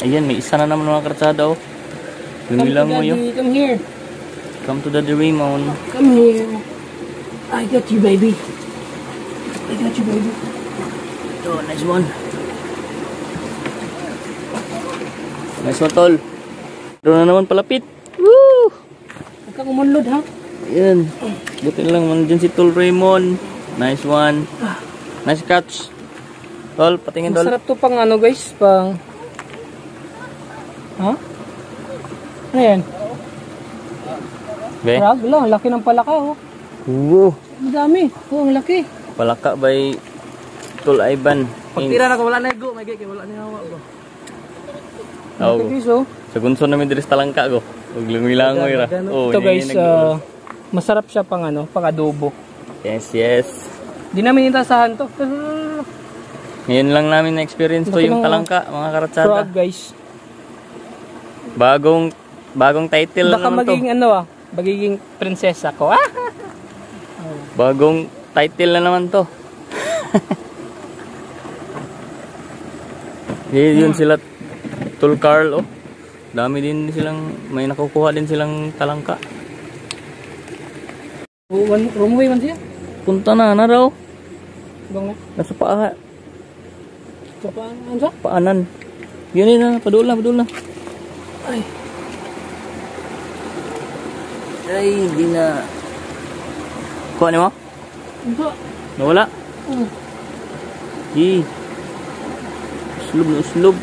Ayan, may isa na naman mga kartsada oh. Lumilang mo yun. Come here. Come to Daddy Raymond. Come here. I got you, baby. I got you, baby. Oh, nice one. Nice one, tol. Doon na naman palapit. Woo! Huwag kang umunlod, ha? Ayan. Buti lang man dyan si Tol Raymond. Nice one. Nice catch. Tol, patingin tol. Masarap to pang ano guys, pang... Ha? Ano yan? Be? Crab lang, laki ng palaka oh. Oo. Ang dami. Oh, ang laki. Palaka by Tol Ivan. Pagtira na ko, wala na go. May gaya, wala na hawa go. Oo. Ito guys oh. Sa gunso namin diri sa talangka go. Huwag lumilangoy ra. Oh, ito guys, masarap siya pang ano, pang adobo. Yes, yes. Di namin itasahan to. Ngayon lang namin na-experience to yung talangka, mga karatsada. Frog guys. Bagong title Baka naman to. magiging ano magiging prinsesa ko. Bagong title na naman to. Yun sila Tol Carl oh. Dami din silang, may nakukuha din silang talangka. Rumaway man siya. Punta na raw. Bang na. Nasa paa. Sa paan sa? Paanan. Yun na, padul na. Ay. Ay, hindi na. Kuha niyo mo? Ito. Nawala? Uslub.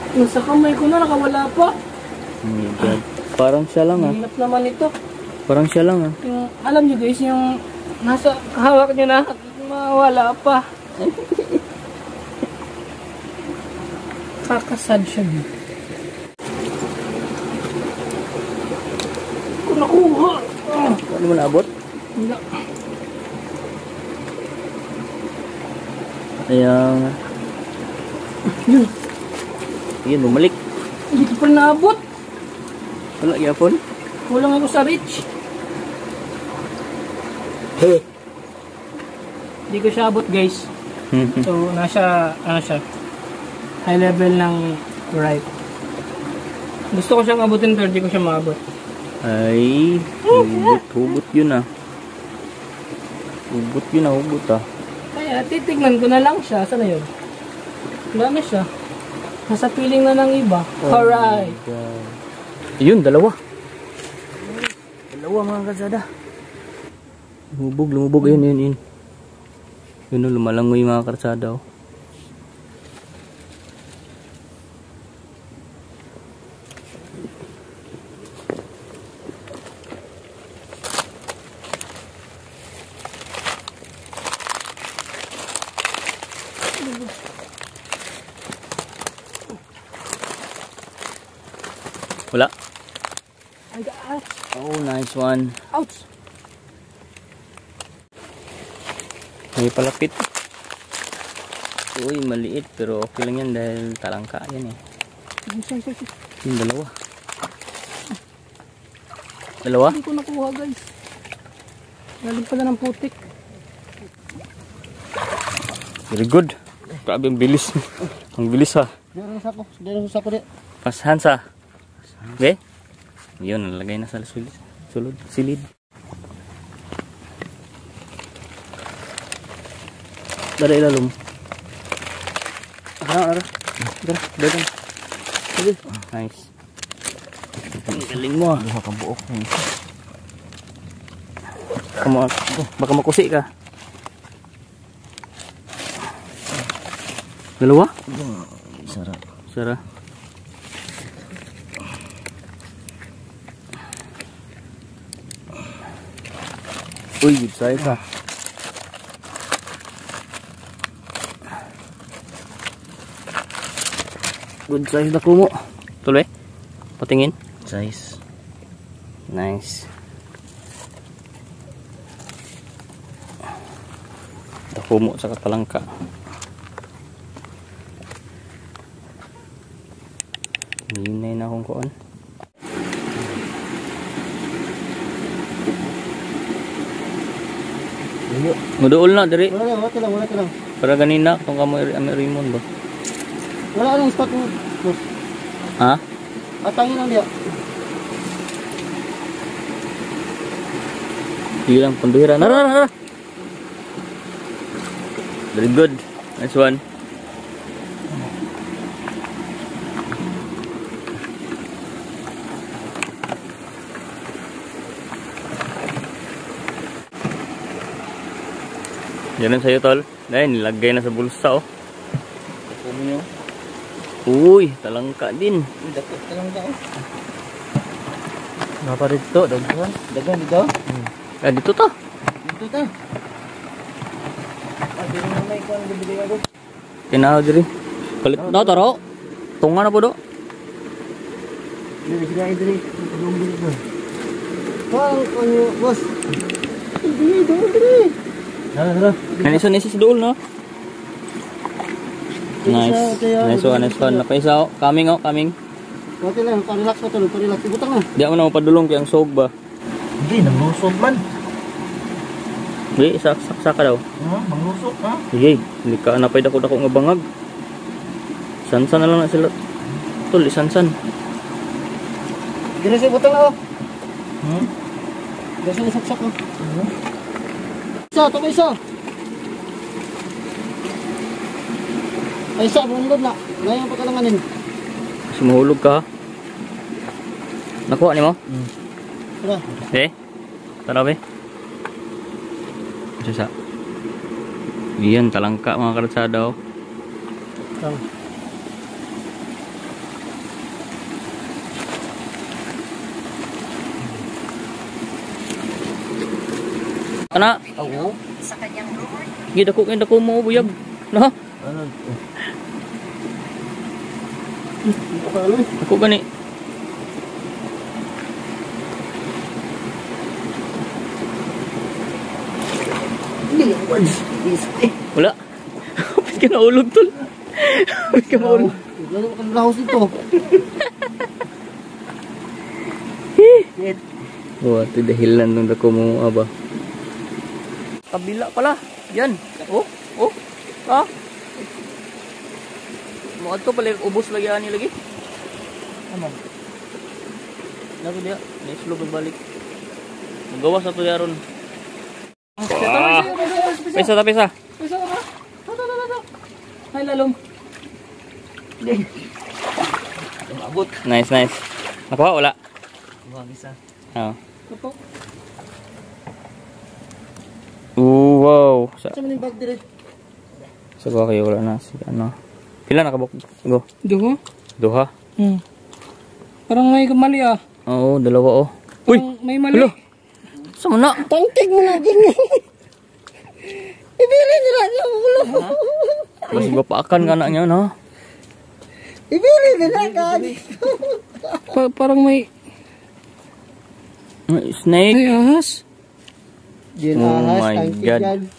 Nasa kamay ko na, nakawala pa. Oh my God. Parang siya lang ah. Hirap naman ito. Parang siya lang ah. Yung, alam nyo guys, yung nasa kahawak nyo na, mawala pa. Kakasad siya dito. Kung nakuha. Ano mo naabot? Wala. Ayan. Ayan, bumalik. Hindi ko pa naabot. Wala, yapon. Kulang ako sa reach. Hindi ko siya abot guys. So, nasa, ano siya, high level ng right. Gusto ko siyang abutin pero hindi ko siya maabot. Ay, hubot yun ah. Hubot ah. Kaya, titignan ko na lang siya. Saan na yun? Wala na siya. Nasa piling na ng iba. Alright. Ayun, dalawa mga kalsada. Lumubog. Ayun. Yun o, lumalangoy mga kalsada oh. Wala. Oh, nice one. Ouch. May palapit. Uy, maliit pero okay lang yan dahil talangka yan eh. Yung dalawa. Hindi ko nakuha guys. Galing pala ng putik. Very good. Grabe ang bilis. Ang bilis ha. Diyan sa sako di. Pasahan sa. Be? Yun, nalagay na sa silid. Dara ilalom. Dara. Nice. Ang galing mo ah. Makabuok. Baka makusi ka. Dalawa? Sara. Uy, good size ha. Good size na kumo. Tuloy. Patingin. Size. Nice. Ito kumo sa katalangka. Hinay na akong kuon. Muduol na diri. Wala ka lang. Para ganina kung kamo Raymond ba. Wala nang spot mo. Ha? Atangin lang dia. Hilang penduhira. Nara. Very good. Nice one. Yan sa'yo, tol. Dahil nilagay na sa bulsa, oh. Uy, talangka din. Dapat talangka, oh. Napa dito? Dagan. Dagan dito? Ah, dito to. Dito ta. Dito na may kuwan bibili ako. Tinaw diri. Palit na taro. Tunga na po do. Dili sila diri. Tulong diri ko. Ano, boss? Diri. Tara. Nice dool, no? Nice one. Napaisa, oh. Coming. Okay lang, pa-relax pa to. Pa-relax. Ibutang na. Di ako na mapadulong kaya ang sog ba. Hindi, nanglusog man. Di, saksa ka daw. Ha? Manglusog, ha? Sige, hindi ka napay dako nga bangag. Sansan na lang na sila. Tol, isansan. Diri sa ibutang na, oh. Diri sa saksak, oh. Isa. Ay, isa, bundod na. Ngayon pa kalanganin. Kasi mahulog ka, ha? Nakuha ni mo? Tara. Tara, be. Sasa. Iyan, talangka mga karatsada, oh. Tara. Kana? Oo. Gidako mo buyag. No? Ano? Ako gani. Wala. Kapit ka na ulog, tol. Kapit ka maulog. Lalo ka lahos ito. Oh, ito dahilan nung dako mo aba. Kabila pala. Yan. Oh. Ha? Mga ito pala ubos lagi ani lagi. Ano? Lago dia. Naislo balik. Magawas na to yaron. Pesa. Pesa ka? Ay, lalong. Abot. Nice. Nakuha wala? Wag isa. Oo. Ito. Wow. Sa maning bag dire. Sa ko kayo wala na si ano. Pila na kabok? Go. Duha. Parang may mali, ah. Oo, dalawa, oh. Uy! Parang may mali. Hello. Sama na. Tangtig mo na din. Ibili nila niya ulo. Mas gapaakan ka na niya, no? Ibili nila gani. Parang may Snake. ay ahas. Oh my God.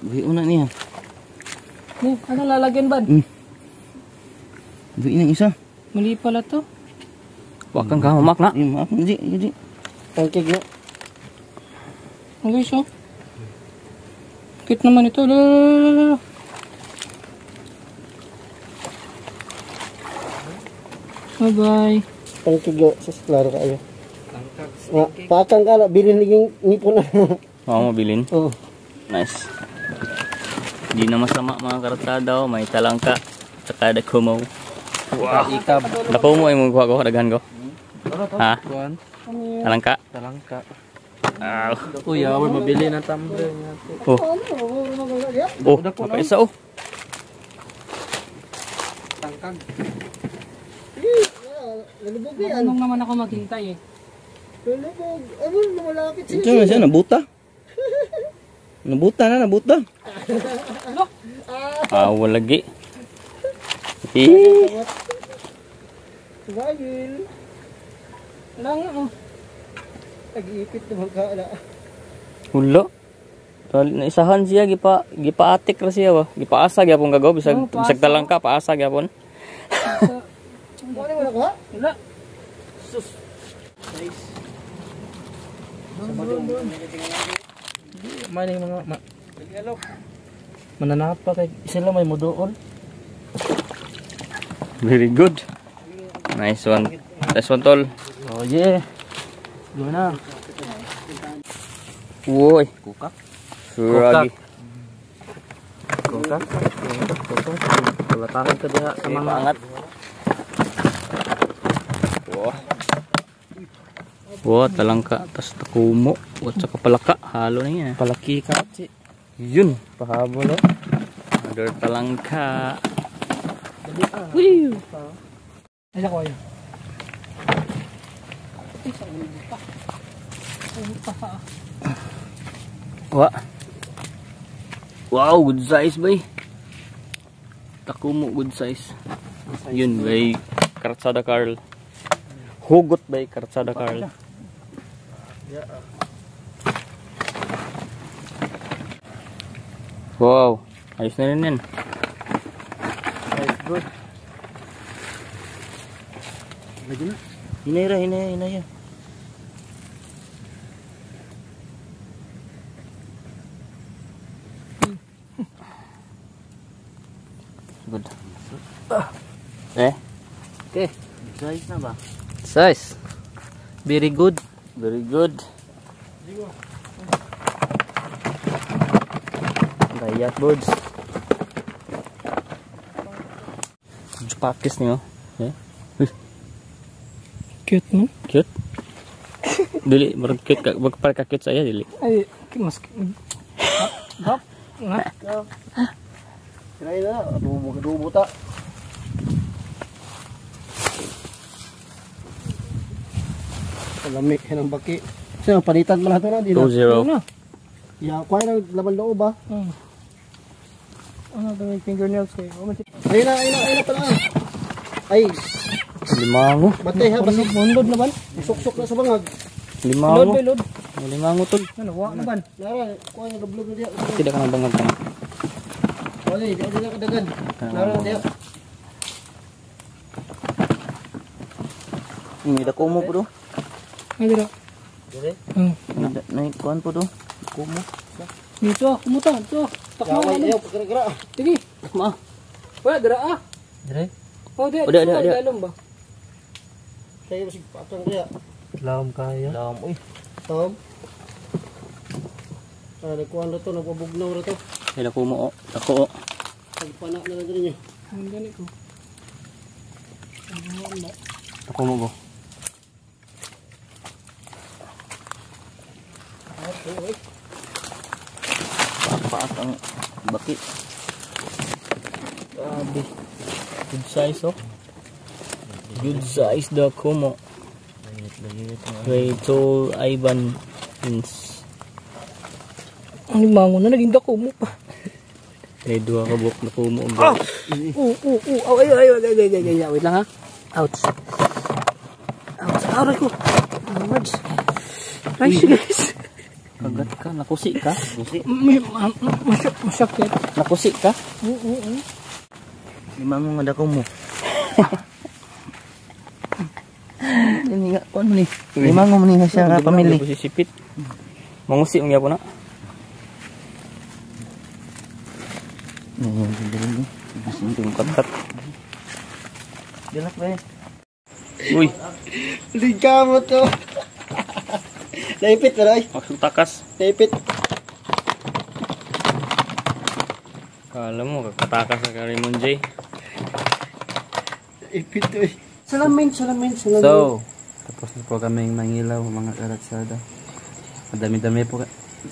Uy, una niya. Ano lalagyan ba? Uy, nang isa. Mali pala to. Wakan ka, mamak na. Maaf, hindi. Tangtig na. Ang guys, oh. Kit naman ito. Lalo. Bye-bye. Tangtig na. Sus, klaro ka ayo. Pakang ka na. Bilin naging nipon na. Oo, mabilin. Oo. Nice. Di na masama mga karatada, oh. May talangka. Tsaka ada kumaw. Wow. Dako mo ay mong kuha ko, daghan ko. Ha? Talangka? Talangka. Uy, awal mabili ng tumbler. Oh, napaisa, oh. Tangkag. Marunong naman ako maghintay, eh. Lulubog. Ano, lumalapit siya. Ito na siya, nabuta. Nabuta. Wala lagi. Wahil. Wala nga, oh. Nag-iipit naman ka na. Wala. Naisahan siya, gipa-atik ra siya ba? Gipaasa gyapon gagaw bisag talangka, paasa gyapon. Ano mo na ka? Wala. Sus. Nice. May mga mananapa kay sila may mudool. Very good. Nice one. Nice one, tol. Oh yeah. Yun na. Uy. Kukak. Suragi. Kukak. Palatakan ka diha sa mga Angat. Wow. Wow, talangka. Tas takumo. At saka palaka. Halo na yan. palaki ka. Yun. Pahabol oh. Another talangka. Woo! Ay, ako yun. Wah. Wow, good size bay. Takumo good size. Yun bay Karsada Carl. Hugot bay Karsada Carl. Wow, ayos na rin yan. Nice bro. Lagi na. Hinay. Good. Okay. Size na ba? Size. Very good. Very good. Gayat birds. Pakis niyo. Eh? Cute no? Cute. Dili, marag cute ka. Magpar ka cute saya dili. Ay, mas... Hop. Nga. Kirain na, adubo ta. Palamig ng baki. Sino, palitan mo lahat na, di na. 2-0. Ya, kuha na laman loob ba? Ano ito may fingernails kayo? Ayun na pala. Ay, Limango. batay ha, basig. Bundod na ban? Suksok na sa bangag. Load Limango. ba load? Limango tol. Ano, wa na ban? Nara, kuha na gablog na diya. Tidak ka nang bangag ka na. Wala, di na kadagan. Nara na diya. May dako mo po do. Ay, dito. Dire? May kuhan po do. Dako mo. Dito, kumuta. Dito. Takma Yaway, na. ayaw, pagkara-gara. Sige. Ma. Wala, dira ah. Dire? Oh, di. O, di. Dalom ba? Kaya basig patang diya. Lawam kaya. Lam uy. Tom. Nagkuha na to, nagpabugnaw na to. May dako mo o. Dako o. Pagpanak na lang din niyo. Ang gani ko. Dako mo go. Paak ang baki. Grabe. Good size oh. Good size dako mo. Way tall Ivan Pins. Ang limango na, naging dako mo pa. May dua ka buhok na kumo. Ay. Wait lang ha. Ouch. Aray ko. Words. Nice guys. Kagat ka, nakusi ka. Nakusi. Masakit. Nakusi ka. Limango nga dako mo. Ini nga kon ni. Limango mo ni siya nga pamili. Sipit. Mangusi ang gyapon na. Sinting katat. Dilak ba? Uy, Liga mo to. Naipit na rin. maksud takas. Naipit. Kala mo kakatakas sa Raymond J. Naipit to eh. Salamin. So, tapos na po kaming mangilaw mga karatsada.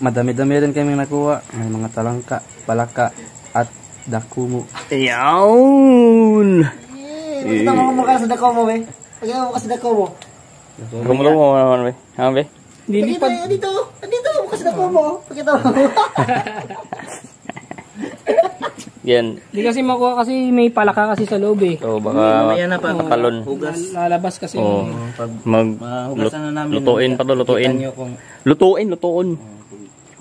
Madami-dami rin kaming nakuha. May mga talangka, palaka, at dakumo. Yawn! Pakita mo mukha sa dako mo, be. Pakita mo mukha sa dako mo. Gumulo mo naman, be. Ha, be? Pakita, dito. Dito, mukha sa dako mo. Pakita mo. Yan. Hindi kasi makuha kasi may palaka kasi sa loob eh. So, baka talon. Lalabas kasi. Oh, lutuin pa to, lutuin. Lutuin.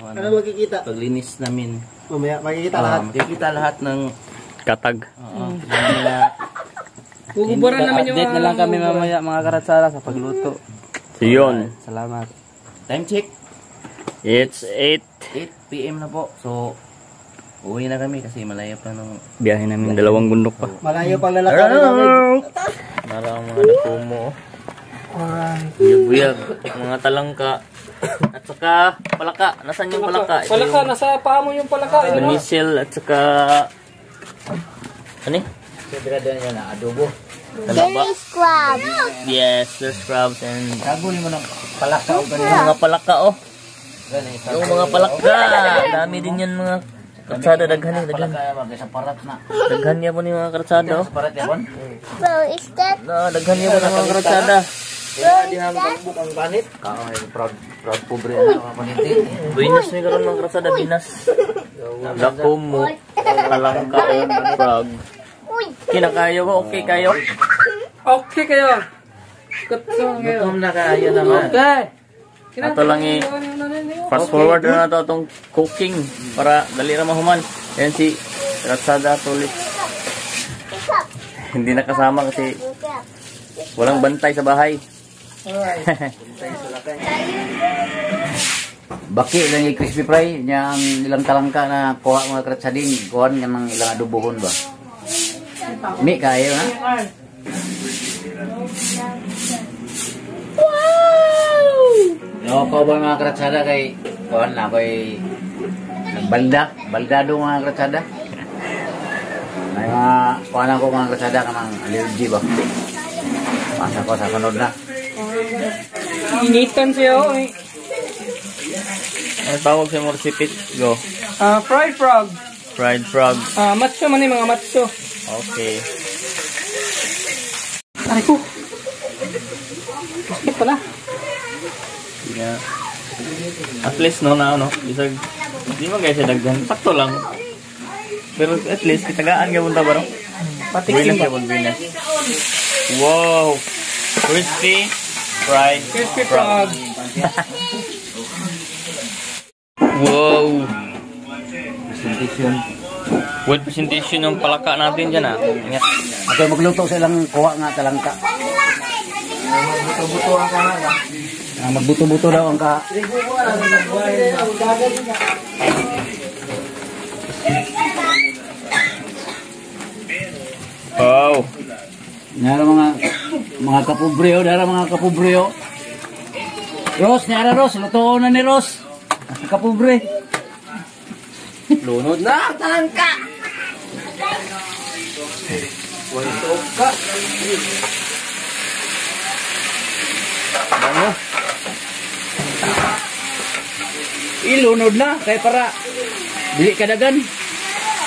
Ano makikita? Paglinis namin. Mamaya, makikita lahat. Makikita lahat ng Katag. Guguburan naman yung... Update na lang kami mamaya mga karatsara sa pagluto. So, yun. Uwi na kami kasi malayo pa nung... Biyahe namin 2 bundok pa. Malayo pang lalakarin namin. Nara ang mga nakumo. Buyag-buyag. Mga talangka. At saka palaka. Nasaan yung palaka? Palaka, nasa paa mo yung palaka. Misil at saka... Ano eh? Adobo. Talaba. Yes, there's crabs and... Sabunin mo ng palaka o Mga palaka oh. Yung mga palaka. Dami din yan mga karsada. Daghan eh. Daghan. Sa parat na. Daghan niya po ni mga karsada oh. Parat yan. Is that Daghan niya po ng mga karsada. Di namin tagbuk ang banit. Proud pobre na mga paninti. Binas ni karon mga karsada. Binas. Dakumo. Talangka and frog. Kinakayo ko. Okay kayo. Okay kayo. Gutom kayo. Gutom na kayo naman. Okay. Ato lang fast forward na nato itong cooking para dali ra mahuman. Yan si Karsada tulit. Hindi nakasama kasi walang bantay sa bahay. Baki lang yung crispy fry niya ang ilang talangka na kuha mga kratsading. Kuha nga ng ilang adobohon ba. Mi kayo ha? No, ko ba mga kratsada kay kuha na kay baldado mga kratsada. May mga kuha na ko mga kratsada ka ng allergy ba. Pasa ko sa sunod na. Initan siya oh. Ang tawag sa mga resipit. Go. Fried frog. Fried frog. Matso man mga matso. Okay. Aray ko. Bakit pala? Yeah. At least no na ano. Bisag di man guys daghan. Sakto lang. Pero at least kitagaan gyud ta ba no? Patikin ba binas. Wow. Crispy fried frog. Wow. Presentation. With presentation ng palaka natin dyan ah. Ingat. Ako magluto sa ilang kuha nga talangka. Buto-buto ang kanala. Magbuto-buto daw ang ka. Wow. Nara mga kapobreo, mga kapobreo. Ros, nara Ros, luto na ni Ros. Kapobre. Lunod na. Talangka. Ka. Ano? Ilunod na kay para dili kadagan.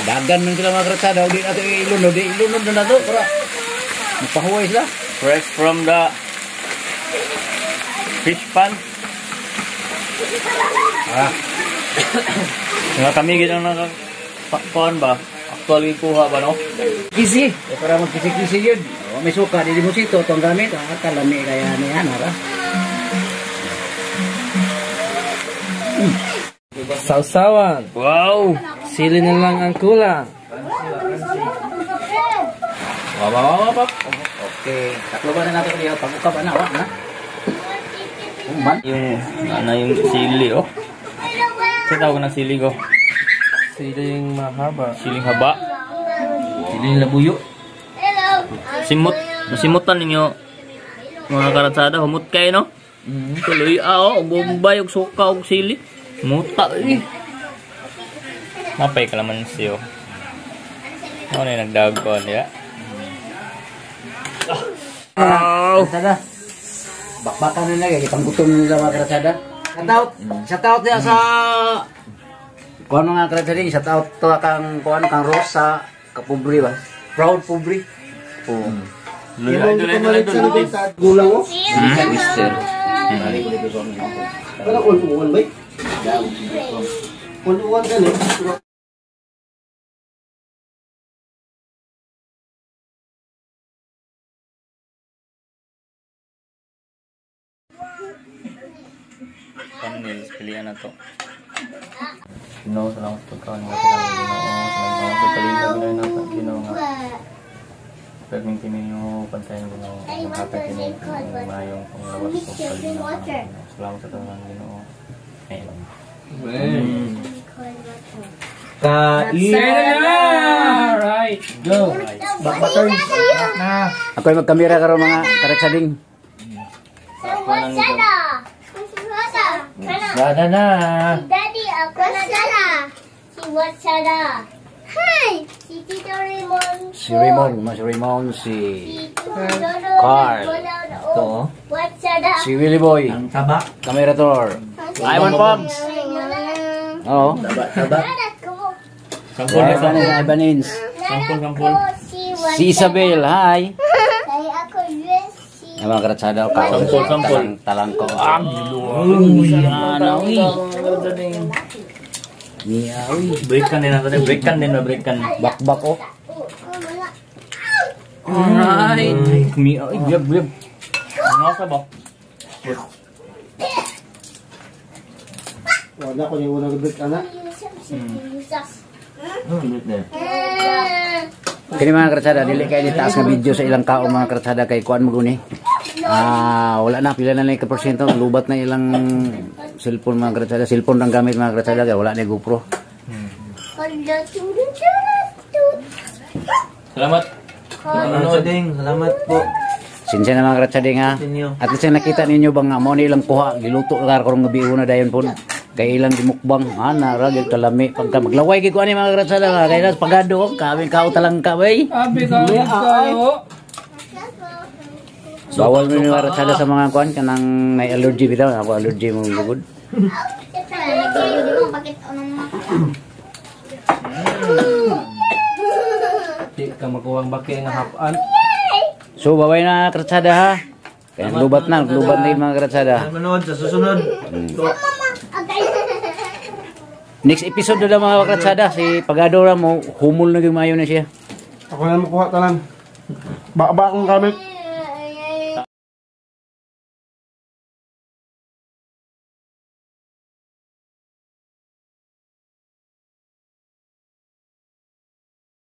Dagan man sila mga kratsada, di nato ilunod na nato para mapahuway sila. Fresh from the fish pan. Nga kami ginang nakakon ba? Actually kuha ba no? Kisi, para magkisi-kisi yun. May suka, di mo sito, itong gamit, kalami kaya niya, nara. Sausawan. Wow! Sili na lang ang kulang. Wap. Okay, taklo ba na natin kaya pagbuka ba na, wak na? Yung sili oh. Kasi tawag ng sili ko. Siling mahaba. Siling haba. Siling labuyo. Simot. Nasimutan ninyo. Mga karatsada, humot kayo no? Tuloy oh. Bombay, og suka, og sili. Muta eh. Mapay kalaman siyo. Ano na yung nagdagon ya? Oh! Kratsada. Bakbakan nila, kaya kitang gutom nila mga kratsada. Shoutout niya sa kuhan mga kratsada, shoutout to kang kuhan kang Rosa Kapubri ba? Proud Pubri. Oh. Gulang mo? Mister. Wala uwan ba? Uwan ka no? Thumbnails, pilihan na to. Ginoo, salamat sa pagkain ng kailangan. Ginoo, salamat sa kaligag na nasa Ginoo nga. Pagming kini yung pantay ng Ginoo. Magkakay kini yung mayong panglawas sa kaligag. Salamat sa tanang Ginoo. Amen. Kain. Right. Go. Bakbatan. Na. Ako'y magkamera karon mga karatsading. Sana na. Daddy, ako na dala. Si Watsara. Hi! Si Tito Raymond. Si Raymond, si Raymond, si Carl. Ito. Watsara. si Willie Boy, Ang taba. kamerator. Ivan Pogs. Oo. Taba. Sampol na Ivan Ivanins. Sampol. Si Isabel, hi. Kaya ako yes, si... Ang mga karatsada o kaon. Sampol. Talang ko. Niyawi. Breakan din natin. Breakan. Bakbak o. Alright. Biyab. Ano ka ba? Wala ko yung unang libig, anak. Kini mga karatsada, dili kayo ditaas nga video sa ilang kaon mga karatsada kay kuan mo guni. Wala na, pila na lang ka porsyento, lubat na ilang cellphone mga karatsada. Cellphone lang gamit mga karatsada kaya wala na yung GoPro. Salamat. Ano ding. Salamat po. Sinsya na mga karatsada nga. Inyo. At least nakita ninyo bang mo na ilang kuha, giluto na karong gabi una dayon po. Kay ilang dimukbang, ragil kalami. Pagka maglaway kay kuan ni mga karatsada nga, kaya nas pagado, kami kao talang kabay. Abi ka kayo. Bawal mo yung karatsada sa mga kuan, kanang may allergy bitaw. Ako allergy mo lugod. Di ka makuwang baki nga hapan. So, babay na karatsada ha. Kaya lubat na yung mga karatsada. Manood sa susunod. Next episode na lang mga karatsada, si Pagado mo, humul na yung mayo na siya. Ako na makuha talan. Baka akong gamit.